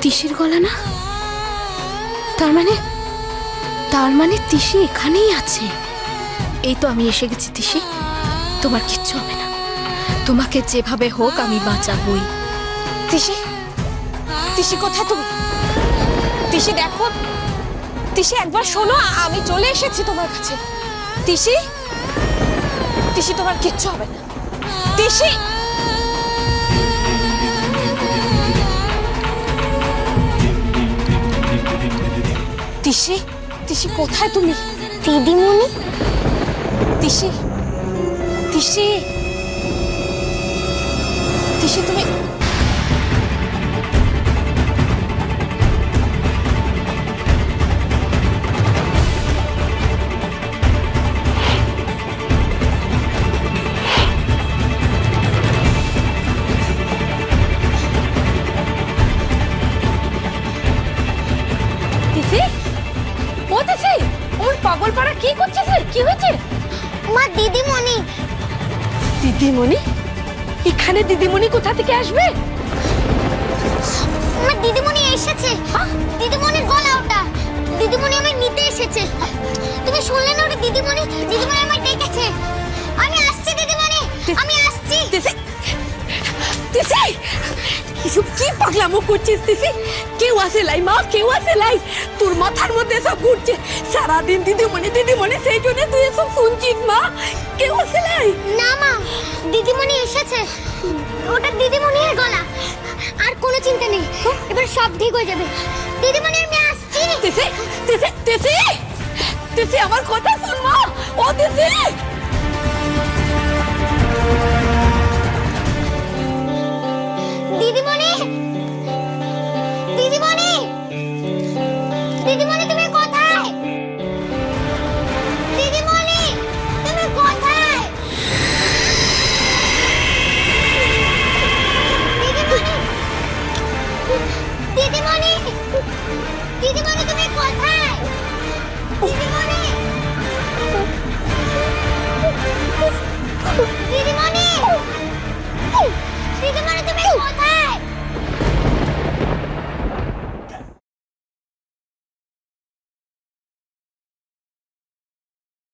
তিশির গলা না? তার মানে তিশি এখানেই আছে। এই তো আমি এসে গেছি তিশি, তোমার কিচ্ছু হবে না। তোমাকে যেভাবে হোক আমি বাঁচাবই। তিশি, তিশি কোথায় তুমি? তিশি দেখো, তিশি একবার শোনো, আমি চলে এসেছি তোমার কাছে। তিশি, তিশি তোমার কিচ্ছু হবে না। তিশি, তিশি, তিশি কোথায় তুমি? দিদিমণি, তিশি, তিশি, তিশি তুমি পাগল পাড়া কি করছিস? কি হয়েছে? মা দিদিমণি। দিদিমণি? এখানে দিদিমণি কোথা থেকে আসবে? মা দিদিমণি এসেছে। দিদিমণির গলা ওটা। দিদিমণি আমায় নিতে এসেছে। তুমি শুনলে না ওটা? দিদিমণি, দিদিমণি আমায় ডেকেছে। আমি আসছি দিদিমণি, আমি আসছি। তিশি, এসব কি পাগলামো করছিস তিশি? কেউ আসে লাই মা, কেউ আসে লাই। তোর মাথার মধ্যে সব ঘুরছে সারাদিন। দিদিমণি দিদিমণি, সেই জন্য তুই এসব শুনছিস মা। কেউ আসে লাই। না মা, দিদিমণি এসেছে। ওটা দিদিমণির গলা। আর কোনো চিন্তা নেই, এবার সব ঠিক হয়ে যাবে। দিদিমণি আমি আসছি। তিশি, তিশি, তিশি, তিশি আমার কথা শোন মা। ও তিশি।